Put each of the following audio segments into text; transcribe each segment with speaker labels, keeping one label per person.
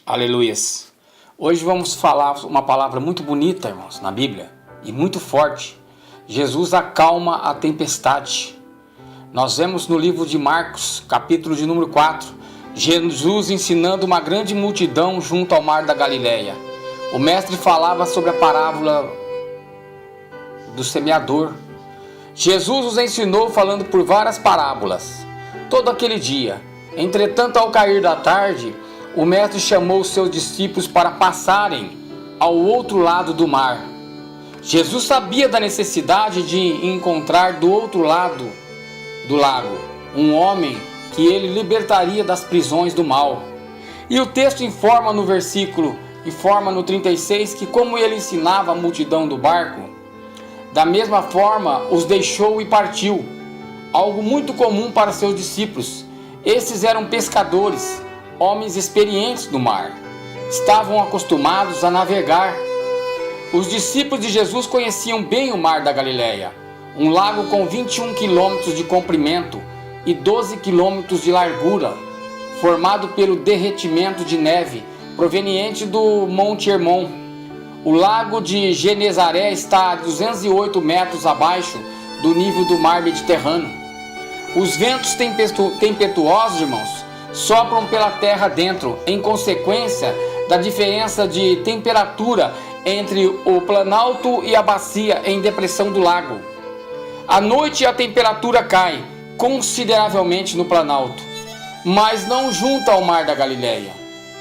Speaker 1: Aleluias. Hoje vamos falar uma palavra muito bonita, irmãos, na Bíblia, e muito forte. Jesus acalma a tempestade. Nós vemos no livro de Marcos, capítulo de número 4, Jesus ensinando uma grande multidão junto ao mar da Galileia. O mestre falava sobre a parábola do semeador. Jesus os ensinou falando por várias parábolas. Todo aquele dia, entretanto, ao cair da tarde, o mestre chamou os seus discípulos para passarem ao outro lado do mar. Jesus sabia da necessidade de encontrar do outro lado do lago um homem que ele libertaria das prisões do mal. E o texto informa no 36, que como ele ensinava a multidão do barco, da mesma forma os deixou e partiu. Algo muito comum para seus discípulos. Esses eram pescadores, homens experientes no mar. Estavam acostumados a navegar. Os discípulos de Jesus conheciam bem o mar da Galileia, um lago com 21 quilômetros de comprimento e 12 quilômetros de largura, formado pelo derretimento de neve proveniente do Monte Hermon. O lago de Genezaré está a 208 metros abaixo do nível do mar Mediterrâneo. Os ventos tempestuosos, irmãos, sopram pela terra dentro, em consequência da diferença de temperatura entre o planalto e a bacia em depressão do lago. À noite a temperatura cai consideravelmente no planalto, mas não junto ao mar da Galileia.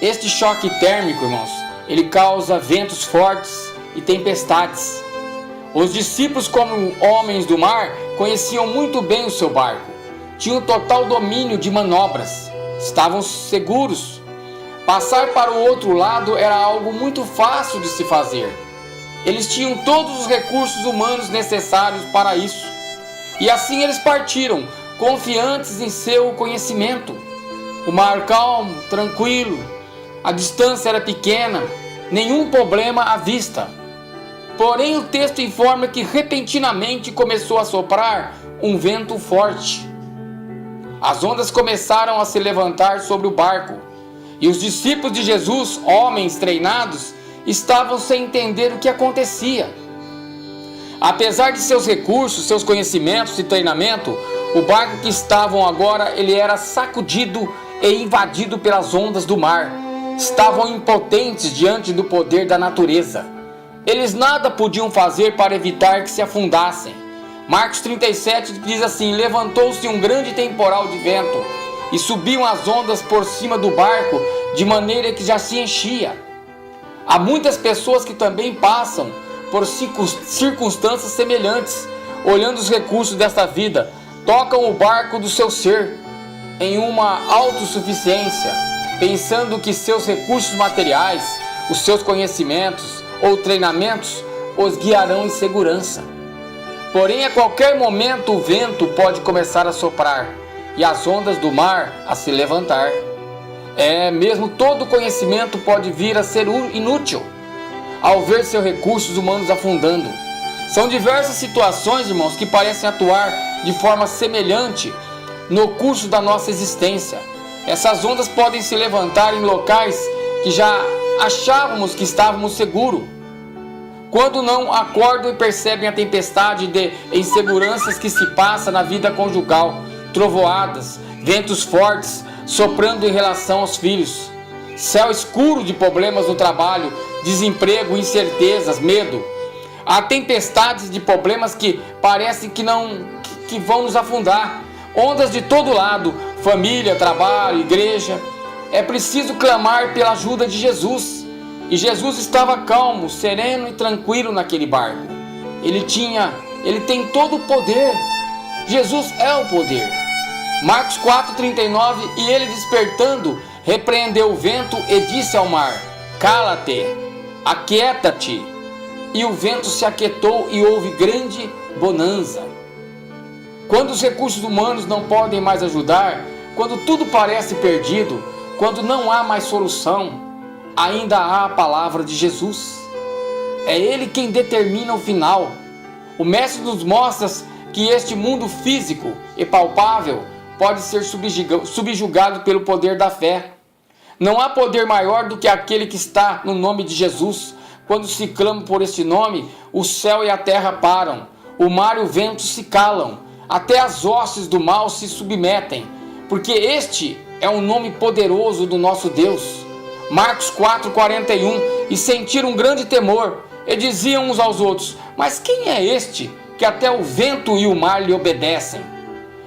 Speaker 1: Este choque térmico, irmãos, ele causa ventos fortes e tempestades. Os discípulos, como homens do mar, conheciam muito bem o seu barco. Tinham total domínio de manobras. Estavam seguros. Passar para o outro lado era algo muito fácil de se fazer. Eles tinham todos os recursos humanos necessários para isso. E assim eles partiram, confiantes em seu conhecimento. O mar calmo, tranquilo, a distância era pequena, nenhum problema à vista. Porém, o texto informa que repentinamente começou a soprar um vento forte. As ondas começaram a se levantar sobre o barco, e os discípulos de Jesus, homens treinados, estavam sem entender o que acontecia. Apesar de seus recursos, seus conhecimentos e treinamento, o barco que estavam agora, ele era sacudido e invadido pelas ondas do mar. Estavam impotentes diante do poder da natureza. Eles nada podiam fazer para evitar que se afundassem. Marcos 37 diz assim: levantou-se um grande temporal de vento e subiam as ondas por cima do barco, de maneira que já se enchia. Há muitas pessoas que também passam por circunstâncias semelhantes, olhando os recursos desta vida, tocam o barco do seu ser em uma autossuficiência, pensando que seus recursos materiais, os seus conhecimentos ou treinamentos os guiarão em segurança. Porém, a qualquer momento o vento pode começar a soprar e as ondas do mar a se levantar. Mesmo todo conhecimento pode vir a ser inútil ao ver seus recursos humanos afundando. São diversas situações, irmãos, que parecem atuar de forma semelhante no curso da nossa existência. Essas ondas podem se levantar em locais que já achávamos que estávamos seguros. Quando não acordam e percebem a tempestade de inseguranças que se passa na vida conjugal, trovoadas, ventos fortes soprando em relação aos filhos, céu escuro de problemas no trabalho, desemprego, incertezas, medo. Há tempestades de problemas que parecem que vão nos afundar. Ondas de todo lado, família, trabalho, igreja. É preciso clamar pela ajuda de Jesus. E Jesus estava calmo, sereno e tranquilo naquele barco. Ele tem todo o poder. Jesus é o poder. Marcos 4,39: e ele, despertando, repreendeu o vento e disse ao mar: cala-te, aquieta-te. E o vento se aquietou e houve grande bonança. Quando os recursos humanos não podem mais ajudar, quando tudo parece perdido, quando não há mais solução, ainda há a palavra de Jesus. É Ele quem determina o final. O Mestre nos mostra que este mundo físico e palpável pode ser subjugado pelo poder da fé. Não há poder maior do que aquele que está no nome de Jesus. Quando se clama por este nome, o céu e a terra param, o mar e o vento se calam, até as hostes do mal se submetem, porque este é um nome poderoso do nosso Deus. Marcos 4:41. E sentiram um grande temor, e diziam uns aos outros: mas quem é este, que até o vento e o mar lhe obedecem?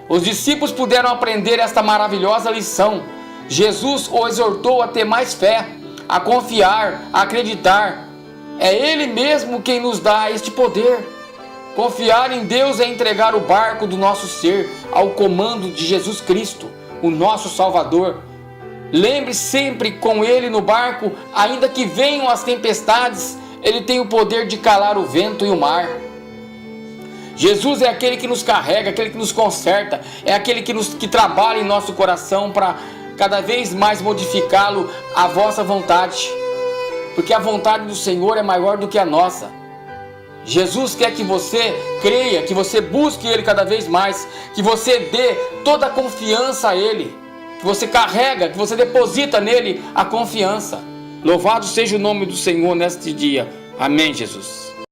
Speaker 1: Os discípulos puderam aprender esta maravilhosa lição. Jesus o exortou a ter mais fé, a confiar, a acreditar. É Ele mesmo quem nos dá este poder. Confiar em Deus é entregar o barco do nosso ser ao comando de Jesus Cristo, o nosso Salvador. Lembre sempre com Ele no barco, ainda que venham as tempestades, Ele tem o poder de calar o vento e o mar. Jesus é aquele que nos carrega, aquele que nos conserta, é aquele que trabalha em nosso coração para cada vez mais modificá-lo à vossa vontade, porque a vontade do Senhor é maior do que a nossa. Jesus quer que você creia, que você busque Ele cada vez mais, que você dê toda a confiança a Ele, que você carrega, que você deposita nele a confiança. Louvado seja o nome do Senhor neste dia. Amém, Jesus.